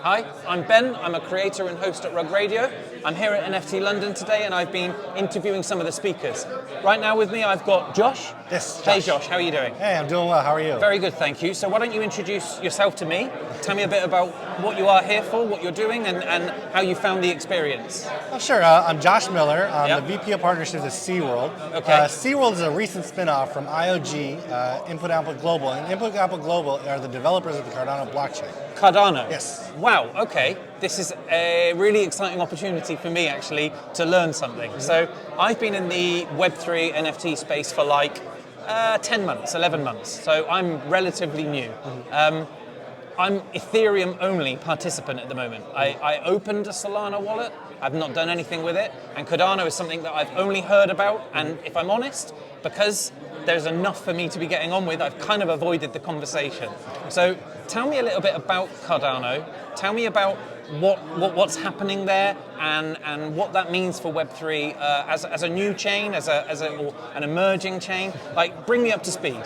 Hi, I'm Ben. I'm a creator and host at Rug Radio. I'm here at NFT.London today and I've been interviewing some of the speakers. Right now with me I've got Josh. Yes, Josh. Hey Josh, how are you doing? Hey, I'm doing well. How are you? Very good, thank you. So why don't you introduce yourself to me? Tell me a bit about what you are here for, what you're doing, and how you found the experience. Oh, sure. I'm Josh Miller. I'm Yep. the VP of Partnerships at CWorld. Okay. CWorld is a recent spin-off from IOG, Input Output Global. And Input Output Global are the developers of the Cardano blockchain. Cardano? Yes. Wow, okay. This is a really exciting opportunity for me actually to learn something. So I've been in the Web3 NFT space for like 10 months, 11 months. So I'm relatively new. I'm Ethereum only participant at the moment. I opened a Solana wallet. I've not done anything with it. And Cardano is something that I've only heard about. And if I'm honest, because there's enough for me to be getting on with, I've kind of avoided the conversation. So tell me a little bit about Cardano. Tell me about what's happening there and what that means for Web3 as a new chain, or an emerging chain. Like, bring me up to speed.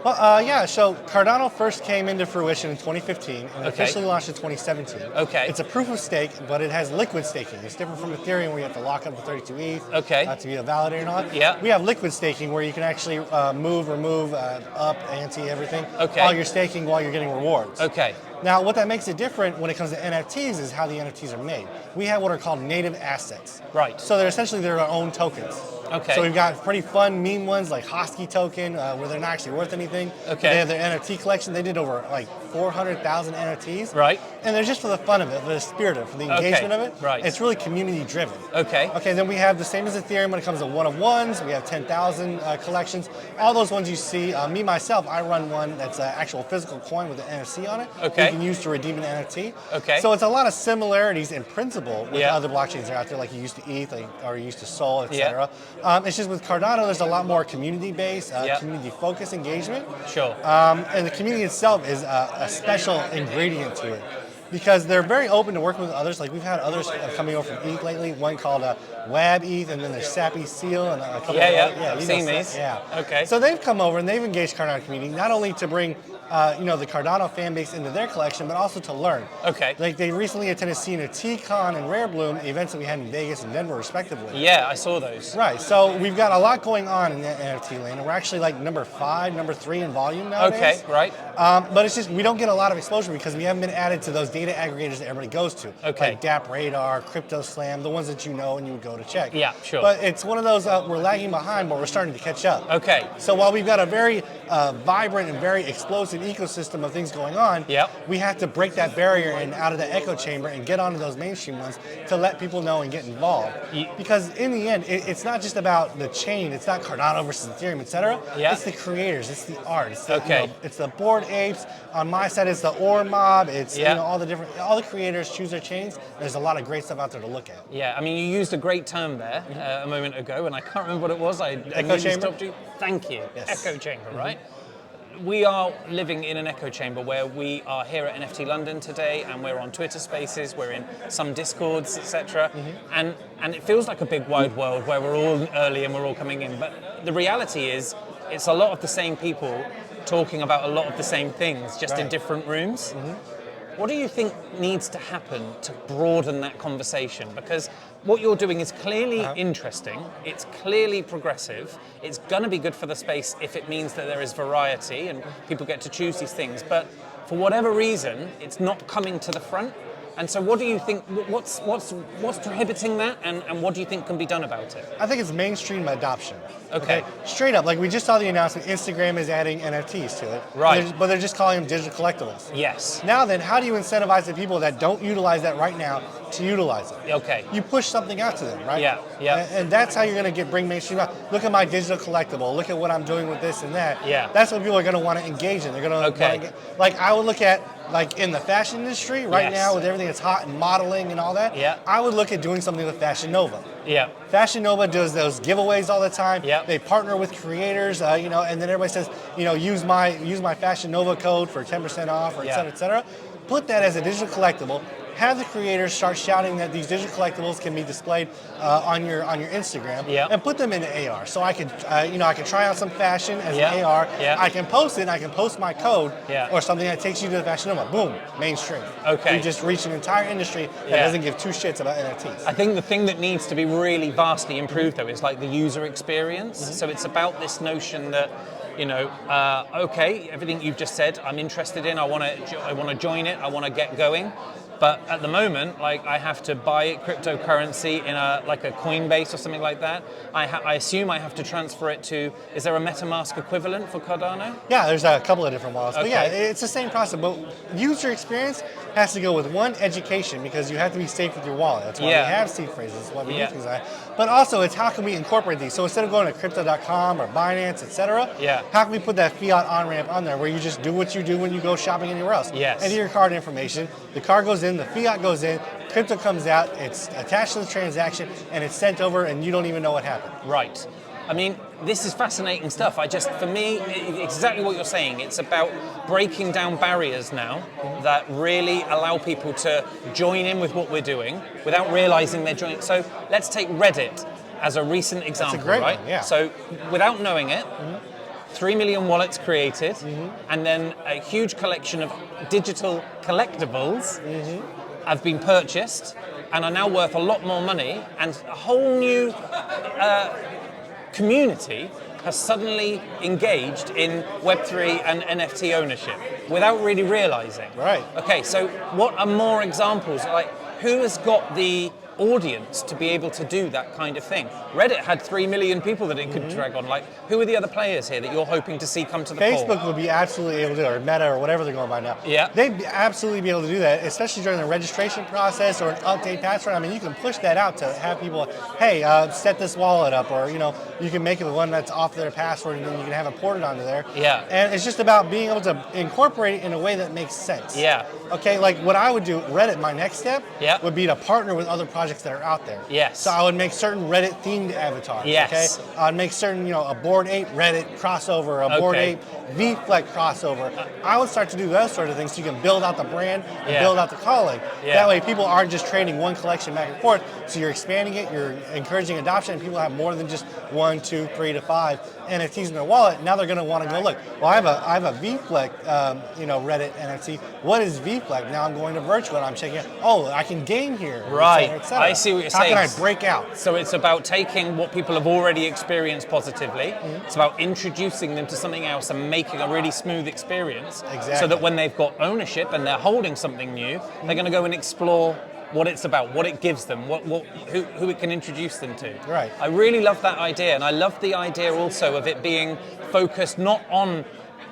Well, yeah, so Cardano first came into fruition in 2015 and Okay. officially launched in 2017. Okay. It's a proof of stake, but it has liquid staking. It's different from Ethereum where you have to lock up the 32 ETH to be a validator and all that. Yeah. We have liquid staking where you can actually move, remove, up, ante, everything Okay. while you're staking, while you're getting rewards. Okay. Now, what that makes it different when it comes to NFTs is how the NFTs are made. We have what are called native assets. Right. So they're essentially their own tokens. Okay. So we've got pretty fun meme ones like Hosky token, where they're not actually worth anything. Okay. They have their NFT collection. They did over like 400,000 NFTs. Right. And they're just for the fun of it, for the spirit of it, for the engagement of it. Right. It's really community driven. Okay. Okay, then we have the same as Ethereum when it comes to one-of-ones. We have 10,000 collections. All those ones you see, me, myself, I run one that's an actual physical coin with an NFC on it. Okay. You can use to redeem an NFT. Okay. So it's a lot of similarities in principle with Yeah. other blockchains that are out there, like you used to ETH or you used to Sol, Yeah. etc. It's just with Cardano, there's a lot more community-based, Yeah. community-focused engagement. Sure. And the community itself is a special ingredient to it because they're very open to working with others. Like we've had others coming over from ETH lately, one called Wab ETH, and then there's Sappy Seal, and a couple I've you seen know, these. Yeah. Okay. So they've come over and they've engaged Cardano community, not only to bring the Cardano fan base into their collection, but also to learn. Okay. Like they recently attended T-Con and Rare Bloom, events that we had in Vegas and Denver, respectively. Yeah, I saw those. Right, so we've got a lot going on in the NFT lane, and we're actually like number 5, number 3 in volume nowadays. Okay, right. But it's just, we don't get a lot of exposure because we haven't been added to those data aggregators that everybody goes to. Okay. Like DApp Radar, Crypto Slam, the ones that you know and you would go to check. Yeah, sure. But it's one of those, we're lagging behind, but we're starting to catch up. Okay. So while we've got a very vibrant and very explosive ecosystem of things going on, Yep. we have to break that barrier and out of the echo chamber and get onto those mainstream ones to let people know and get involved. Because in the end, it's not just about the chain, it's not Cardano versus Ethereum, etc. Yeah. It's the creators, it's the art, it's the, Okay. it's the Bored Apes. On my side, it's the Ore Mob. It's Yeah. all the creators choose their chains. There's a lot of great stuff out there to look at. Yeah, I mean, you used a great term there a moment ago, and I can't remember what it was. I nearly chamber? stopped you. Thank you. Yes. Echo chamber, right? We are living in an echo chamber where we are here at NFT.London today, and we're on Twitter Spaces, we're in some Discords, etc. And it feels like a big wide world where we're all early and we're all coming in. But the reality is, it's a lot of the same people talking about a lot of the same things, just in Right. different rooms. What do you think needs to happen to broaden that conversation? Because what you're doing is clearly interesting, it's clearly progressive, it's going to be good for the space if it means that there is variety and people get to choose these things, but for whatever reason, it's not coming to the front. And so what do you think, what's prohibiting that, and what do you think can be done about it? I think it's mainstream adoption. Okay. Straight up, like we just saw the announcement, Instagram is adding NFTs to it. Right. But they're just calling them digital collectibles. Yes. Now then, how do you incentivize the people that don't utilize that right now to utilize it? Okay. You push something out to them, right? Yeah, yeah. And that's how you're going to bring mainstream out. Look at my digital collectible. Look at what I'm doing with this and that. Yeah. That's what people are going to want to engage in. They're going to Okay. like I would look at, like in the fashion industry right Yes. now with everything that's hot and modeling and all that. Yeah. I would look at doing something with Fashion Nova. Yeah. Fashion Nova does those giveaways all the time. Yep. They partner with creators, and then everybody says, use my Fashion Nova code for 10% off, or et Yeah. cetera, et cetera. Put that as a digital collectible. have the creators start shouting that these digital collectibles can be displayed on your Instagram, Yeah. and put them into AR. So I could, I can try out some fashion as Yeah. an AR. Yeah. I can post it. And I can post my code Yeah. or something that takes you to the fashion number. Boom, mainstream. Okay. You just reach an entire industry that Yeah. doesn't give two shits about NFTs. I think the thing that needs to be really vastly improved, though, is like the user experience. So it's about this notion that, okay, everything you've just said, I'm interested in. I want to join it. I want to get going. But at the moment, like, I have to buy cryptocurrency in a Coinbase or something like that. I assume I have to transfer it to. Is there a MetaMask equivalent for Cardano? Yeah, there's a couple of different models. But Okay. yeah, it's the same process. But user experience has to go with one, education, because you have to be safe with your wallet. That's why Yeah. we have seed phrases. That's why we Yeah. do things like that. But also, it's how can we incorporate these? So instead of going to crypto.com or Binance, etc., Yeah. how can we put that fiat on-ramp on there where you just do what you do when you go shopping anywhere else? Yes. Enter your card information. The card goes in, the fiat goes in, crypto comes out, it's attached to the transaction, and it's sent over, and you don't even know what happened. Right. I mean, this is fascinating stuff. For me, exactly what you're saying. It's about breaking down barriers now that really allow people to join in with what we're doing without realizing they're joining. So let's take Reddit as a recent example, great right? one, yeah. So without knowing it, 3 million wallets created, and then a huge collection of digital collectibles have been purchased and are now worth a lot more money, and a whole new community has suddenly engaged in Web3 and NFT ownership without really realizing. Right. Okay, so what are more examples? Like, who has got the audience to be able to do that kind of thing? Reddit had 3 million people that it could drag on. Like, who are the other players here that you're hoping to see come to the Facebook fore? would be absolutely able to do it, or Meta, or whatever they're going by now. Yeah. They'd absolutely be able to do that, especially during the registration process or an update password. I mean, you can push that out to have people, hey, set this wallet up, or, you can make it the one that's off their password, and then you can have it ported onto there. Yeah. And it's just about being able to incorporate it in a way that makes sense. Yeah. Okay, like what I would do, Reddit, my next step Yeah. would be to partner with other projects that are out there. Yes. So I would make certain Reddit themed avatars. Yes. Okay. I'd make certain, a Bored Ape Reddit crossover, a Bored Okay. Ape VFleck crossover. I would start to do those sort of things so you can build out the brand and Yeah. build out the calling. Yeah. That way people aren't just trading one collection back and forth. So you're expanding it, you're encouraging adoption, and people have more than just 1, 2, 3 to 5 NFTs in their wallet. Now they're going to want to go look. Well, I have a VFleck, Reddit NFT. What is VFleck? Now I'm going to virtual and I'm checking out. Oh, I can game here. Right. Et cetera. I see what you're How saying. can I break out? So it's about taking what people have already experienced positively. It's about introducing them to something else and making a really smooth experience. Exactly. So that when they've got ownership and they're holding something new, they're going to go and explore what it's about, what it gives them, who it can introduce them to. Right. I really love that idea, and I love the idea also of it being focused not on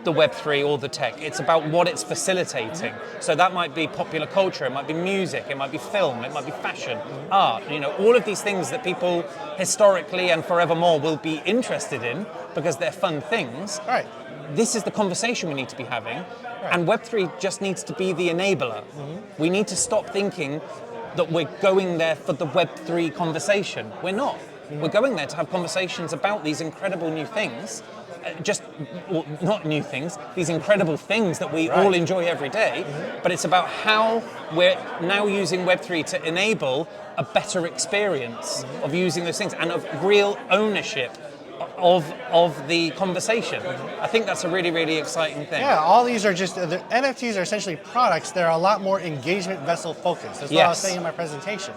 the Web3 or the tech. It's about what it's facilitating. So that might be popular culture, it might be music, it might be film, it might be fashion, art, all of these things that people historically and forevermore will be interested in because they're fun things. Right. This is the conversation we need to be having, and Web3 just needs to be the enabler. We need to stop thinking that we're going there for the Web3 conversation. We're not. We're going there to have conversations about these incredible new things, not new things, these incredible things that we all enjoy every day, but it's about how we're now using Web3 to enable a better experience of using those things and of real ownership of the conversation. I think that's a really, really exciting thing. Yeah, all these are just, the NFTs are essentially products that are a lot more engagement vessel focused. That's what I was saying in my presentation.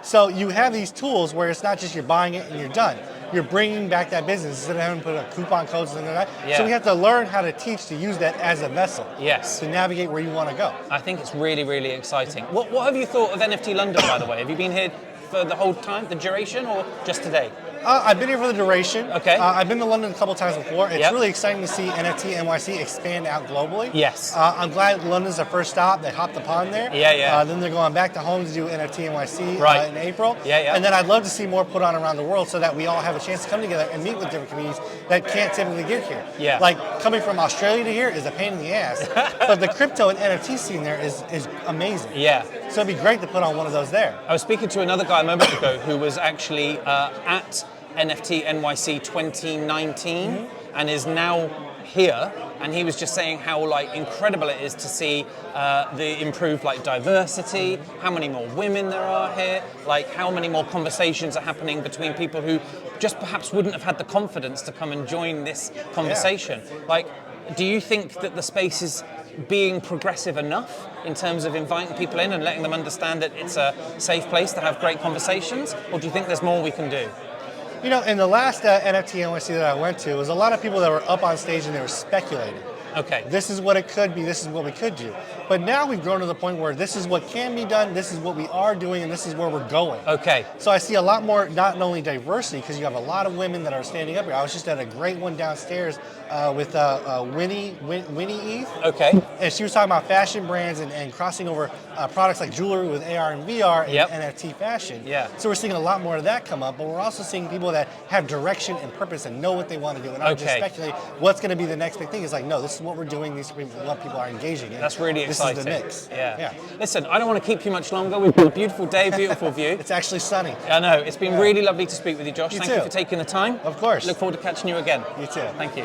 So you have these tools where it's not just you're buying it and you're done. You're bringing back that business instead of having to put a coupon code or something like that. Yeah. So we have to learn how to teach to use that as a vessel. Yes. To navigate where you want to go. I think it's really, really exciting. What have you thought of NFT.London, by the way? Have you been here for the whole time, the duration, or just today? I've been here for the duration. Okay. I've been to London a couple times before. It's really exciting to see NFT.NYC expand out globally. Yes. I'm glad London's the first stop. They hopped upon there. Yeah. Then they're going back to home to do NFT.NYC in April. Yeah. And then I'd love to see more put on around the world so that we all have a chance to come together and meet with different communities that can't typically get here. Yeah. Like coming from Australia to here is a pain in the ass. But the crypto and NFT scene there is amazing. Yeah. So it'd be great to put on one of those there. I was speaking to another guy a moment ago who was actually at NFT.NYC 2019 and is now here, and he was just saying how like incredible it is to see the improved like diversity, how many more women there are here, like how many more conversations are happening between people who just perhaps wouldn't have had the confidence to come and join this conversation. Like, do you think that the space is being progressive enough in terms of inviting people in and letting them understand that it's a safe place to have great conversations, or do you think there's more we can do? You know, in the last NFT.NYC that I went to, it was a lot of people that were up on stage and they were speculating. Okay. This is what it could be, this is what we could do. But now we've grown to the point where this is what can be done, this is what we are doing, and this is where we're going. Okay. So I see a lot more, not only diversity, because you have a lot of women that are standing up here. I was just at a great one downstairs with Winnie Eve. Okay. And she was talking about fashion brands and crossing over products like jewelry with AR and VR and NFT fashion. Yeah. So we're seeing a lot more of that come up, but we're also seeing people that have direction and purpose and know what they want to do and not just speculate what's going to be the next big thing. It's like, no, this is what we're doing, these are what people are engaging in. That's really exciting. This is the mix. Yeah. Listen, I don't want to keep you much longer. We've got a beautiful day, beautiful view. It's actually sunny. I know. It's been really lovely to speak with you, Josh. Thank you for taking the time. Of course. Look forward to catching you again. You too. Thank you.